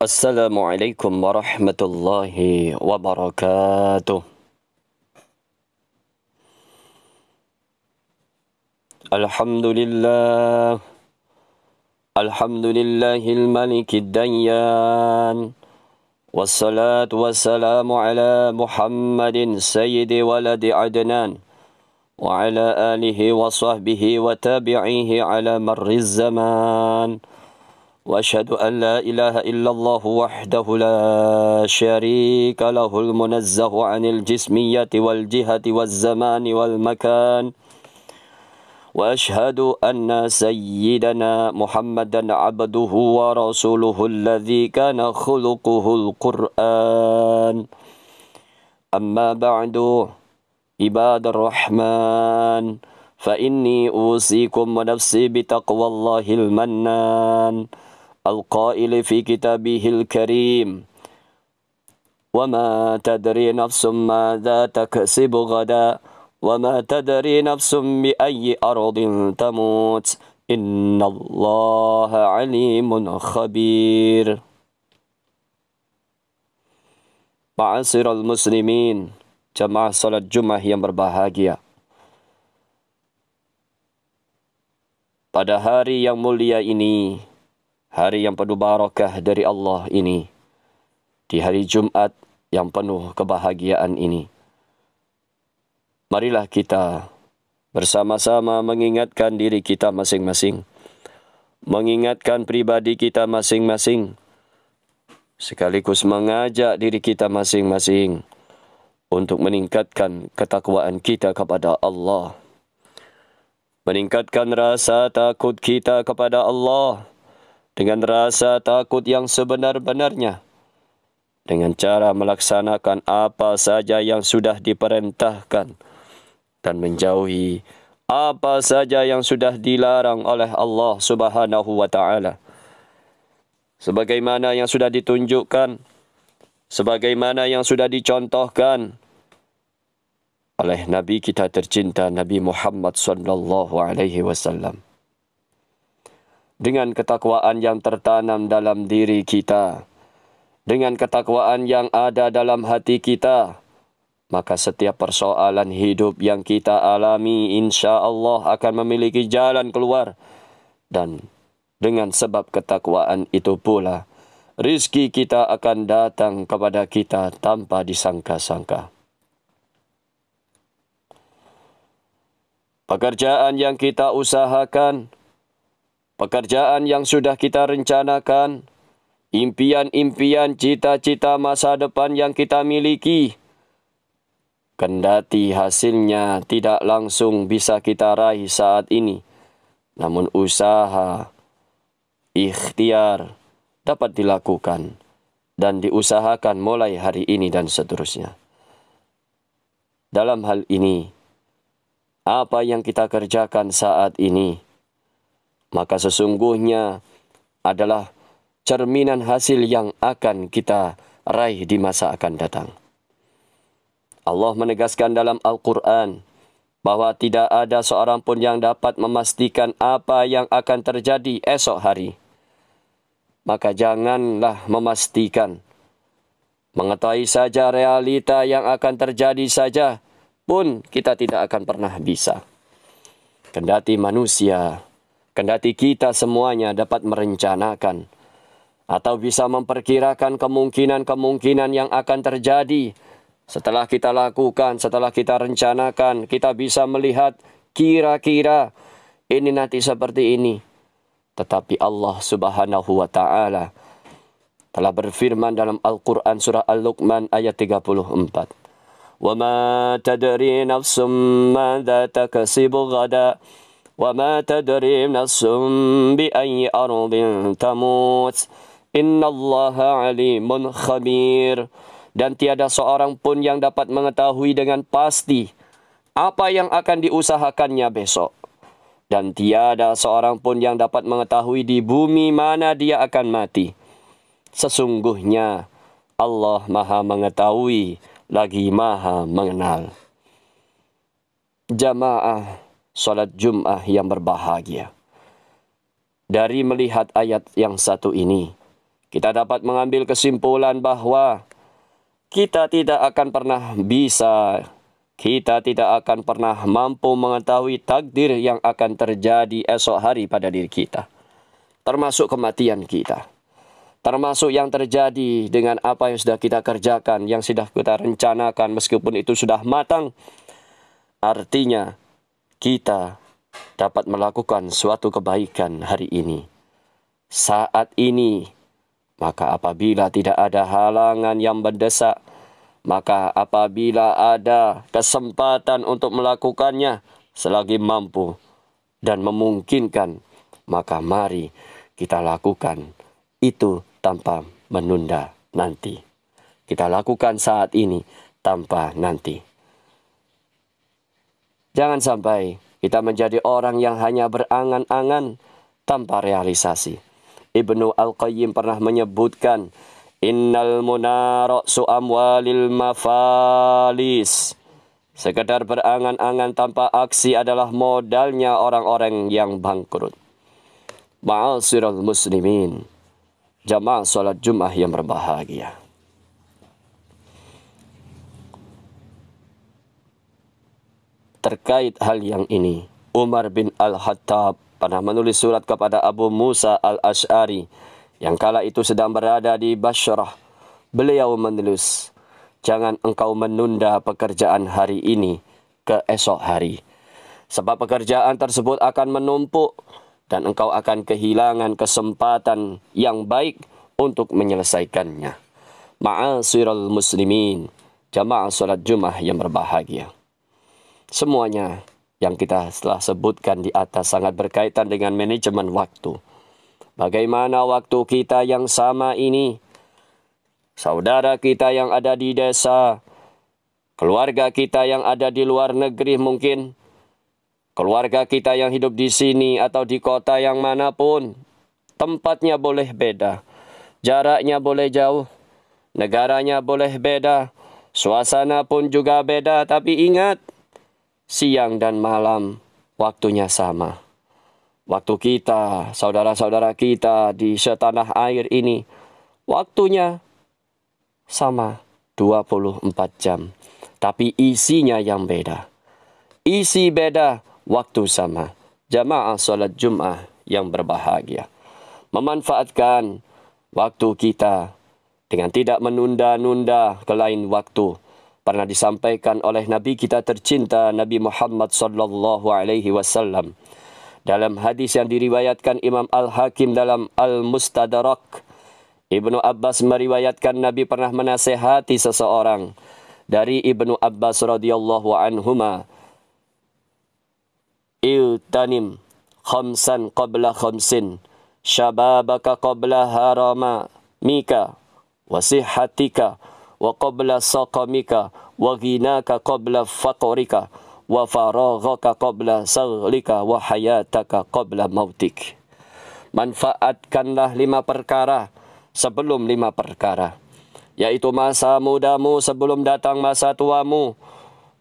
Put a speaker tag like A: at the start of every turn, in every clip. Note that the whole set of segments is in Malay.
A: Assalamualaikum warahmatullahi wabarakatuh. Alhamdulillah. Alhamdulillahil malikid dayyan. Wassalatu wassalamu ala Muhammadin sayyidi waladi adnan. Wa ala alihi wa sahbihi wa tabi'ihi ala marriz zaman. وأشهد أن لا إله إلا الله وحده لا شريك له المنزه عن الجسمية والجهة والزمان والمكان وأشهد أن سيدنا محمدا عبده ورسوله الذي كان خلقه القرآن أما بعد عباد الرحمن فإني أوصيكم ونفسي بتقوى الله المنان القائل في كتابه الكريم وما تدري نفس ماذا تكسب غدا وما تدري نفس بأي أرض تموت إن الله عليم خبير. Ma'asyiral muslimin, jamaah salat Jumat yang berbahagia. Pada hari yang mulia ini, hari yang penuh barakah dari Allah ini, di hari Jumat yang penuh kebahagiaan ini, marilah kita bersama-sama mengingatkan diri kita masing-masing, mengingatkan pribadi kita masing-masing, sekaligus mengajak diri kita masing-masing untuk meningkatkan ketakwaan kita kepada Allah, meningkatkan rasa takut kita kepada Allah, dengan rasa takut yang sebenar-benarnya, dengan cara melaksanakan apa saja yang sudah diperintahkan dan menjauhi apa saja yang sudah dilarang oleh Allah Subhanahu wa taala. Sebagaimana yang sudah ditunjukkan, sebagaimana yang sudah dicontohkan oleh Nabi kita tercinta Nabi Muhammad sallallahu alaihi wasallam. Dengan ketakwaan yang tertanam dalam diri kita, dengan ketakwaan yang ada dalam hati kita, maka setiap persoalan hidup yang kita alami insya-Allah akan memiliki jalan keluar. Dan dengan sebab ketakwaan itu pula, rizki kita akan datang kepada kita tanpa disangka-sangka. Pekerjaan yang kita usahakan, pekerjaan yang sudah kita rencanakan, impian-impian, cita-cita masa depan yang kita miliki, kendati hasilnya tidak langsung bisa kita raih saat ini, namun usaha, ikhtiar dapat dilakukan dan diusahakan mulai hari ini dan seterusnya. Dalam hal ini, apa yang kita kerjakan saat ini, maka sesungguhnya adalah cerminan hasil yang akan kita raih di masa akan datang. Allah menegaskan dalam Al-Quran bahwa tidak ada seorang pun yang dapat memastikan apa yang akan terjadi esok hari. Maka janganlah memastikan. Mengetahui saja realita yang akan terjadi saja pun kita tidak akan pernah bisa. Kendati manusia, kendati kita semuanya dapat merencanakan atau bisa memperkirakan kemungkinan-kemungkinan yang akan terjadi. Setelah kita lakukan, setelah kita rencanakan, kita bisa melihat kira-kira ini nanti seperti ini. Tetapi Allah Subhanahu wa taala telah berfirman dalam Al-Quran surah Al-Luqman ayat 34. وَمَا تَدْرِي نَفْسٌ مَاذَا تَكْسِبُ غَدًا وَمَا تَدْرِي نَفْسٌ بِأَيِّ أَرْضٍ تَمُوتُ إِنَّ اللَّهَ عَلِيمٌ خَبِيرٌ. Dan tiada seorang pun yang dapat mengetahui dengan pasti apa yang akan diusahakannya besok. Dan tiada seorang pun yang dapat mengetahui di bumi mana dia akan mati. Sesungguhnya Allah Maha mengetahui lagi Maha mengenal. Jamaah salat Jumat yang berbahagia. Dari melihat ayat yang satu ini, kita dapat mengambil kesimpulan bahwa kita tidak akan pernah bisa, kita tidak akan pernah mampu mengetahui takdir yang akan terjadi esok hari pada diri kita. Termasuk kematian kita. Termasuk yang terjadi dengan apa yang sudah kita kerjakan, yang sudah kita rencanakan meskipun itu sudah matang. Artinya kita dapat melakukan suatu kebaikan hari ini, saat ini. Maka apabila tidak ada halangan yang mendesak, maka apabila ada kesempatan untuk melakukannya selagi mampu dan memungkinkan, maka mari kita lakukan itu tanpa menunda nanti. Kita lakukan saat ini tanpa nanti. Jangan sampai kita menjadi orang yang hanya berangan-angan tanpa realisasi. Ibnu Al-Qayyim pernah menyebutkan, innal munara'su amwalil mafalis. Sekedar berangan-angan tanpa aksi adalah modalnya orang-orang yang bangkrut. Ma'asyiral muslimin, jamaah salat Jumat yang berbahagia. Terkait hal yang ini, Umar bin Al-Khattab pernah menulis surat kepada Abu Musa Al-Ash'ari yang kala itu sedang berada di Basrah. Beliau menulis, jangan engkau menunda pekerjaan hari ini ke esok hari, sebab pekerjaan tersebut akan menumpuk dan engkau akan kehilangan kesempatan yang baik untuk menyelesaikannya. Ma'asyiral muslimin, jamaah salat Jumat yang berbahagia. Semuanya yang kita telah sebutkan di atas sangat berkaitan dengan manajemen waktu. Bagaimana waktu kita yang sama ini, saudara kita yang ada di desa, keluarga kita yang ada di luar negeri mungkin, keluarga kita yang hidup di sini atau di kota yang manapun, tempatnya boleh beda, jaraknya boleh jauh, negaranya boleh beda, suasana pun juga beda, tapi ingat, siang dan malam waktunya sama. Waktu kita, saudara-saudara kita di setanah air ini, waktunya sama 24 jam. Tapi isinya yang beda. Isi beda, waktu sama. Jamaah salat Jumat yang berbahagia. Memanfaatkan waktu kita dengan tidak menunda-nunda ke lain waktu. Pernah disampaikan oleh Nabi kita tercinta Nabi Muhammad sallallahu alaihi wasallam dalam hadis yang diriwayatkan Imam Al-Hakim dalam Al-Mustadrak. Ibnu Abbas meriwayatkan Nabi pernah menasihati seseorang. Dari Ibnu Abbas radhiyallahu anhuma, iltanim khamsan qabla khamsin, syababaka qabla harama mika, wasihatika wa qabla saqamika, wa ghinaka qabla faqrika, wa faraghaka qabla saghlika, wa hayataka qabla mautik. Manfaatkanlah 5 perkara sebelum 5 perkara, yaitu masa mudamu sebelum datang masa tuamu,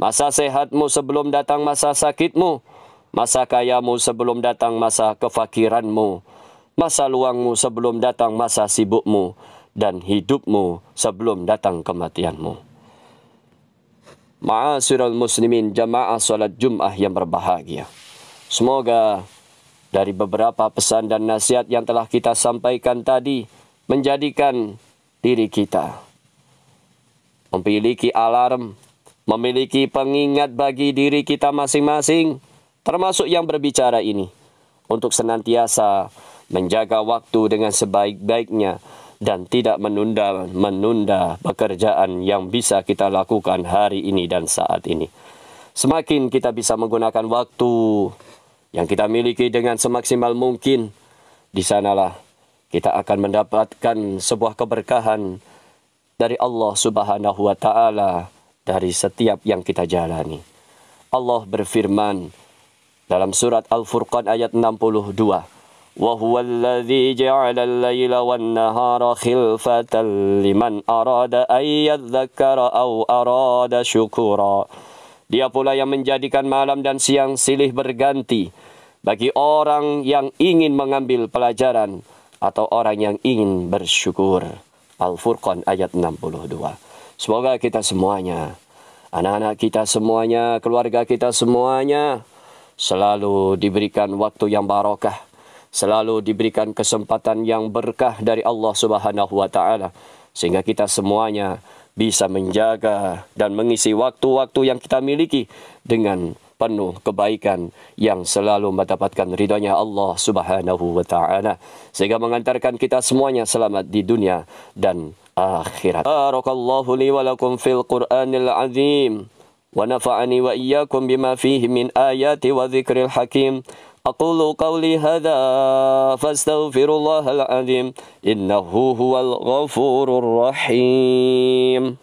A: masa sehatmu sebelum datang masa sakitmu, masa kayamu sebelum datang masa kefakiranmu, masa luangmu sebelum datang masa sibukmu, dan hidupmu sebelum datang kematianmu. Ma'asyiral muslimin, jamaah salat Jumat yang berbahagia. Semoga dari beberapa pesan dan nasihat yang telah kita sampaikan tadi menjadikan diri kita memiliki alarm, memiliki pengingat bagi diri kita masing-masing, termasuk yang berbicara ini, untuk senantiasa menjaga waktu dengan sebaik-baiknya dan tidak menunda pekerjaan yang bisa kita lakukan hari ini dan saat ini. Semakin kita bisa menggunakan waktu yang kita miliki dengan semaksimal mungkin, di sanalah kita akan mendapatkan sebuah keberkahan dari Allah Subhanahu wa taala dari setiap yang kita jalani. Allah berfirman dalam surat Al-Furqan ayat 62, wa huwallazi ja'ala al-laila wan-nahara khilfatan liman arada ay yadhakkara aw arada syukura. Dia pula yang menjadikan malam dan siang silih berganti bagi orang yang ingin mengambil pelajaran atau orang yang ingin bersyukur. Al-Furqan ayat 62. Semoga kita semuanya, anak-anak kita semuanya, keluarga kita semuanya selalu diberikan waktu yang barokah, selalu diberikan kesempatan yang berkah dari Allah Subhanahu wa taala, sehingga kita semuanya bisa menjaga dan mengisi waktu-waktu yang kita miliki dengan penuh kebaikan yang selalu mendapatkan ridhonya Allah Subhanahu wa taala, sehingga mengantarkan kita semuanya selamat di dunia dan akhirat. Barakallahu li wa lakum fil Qur'anil azim wa nafa'ani wa iyyakum bima fihi min ayati wa dzikril hakim. Aqulu qawli hadza fastaghfirullahal azim innahu huwal ghafurur rahim.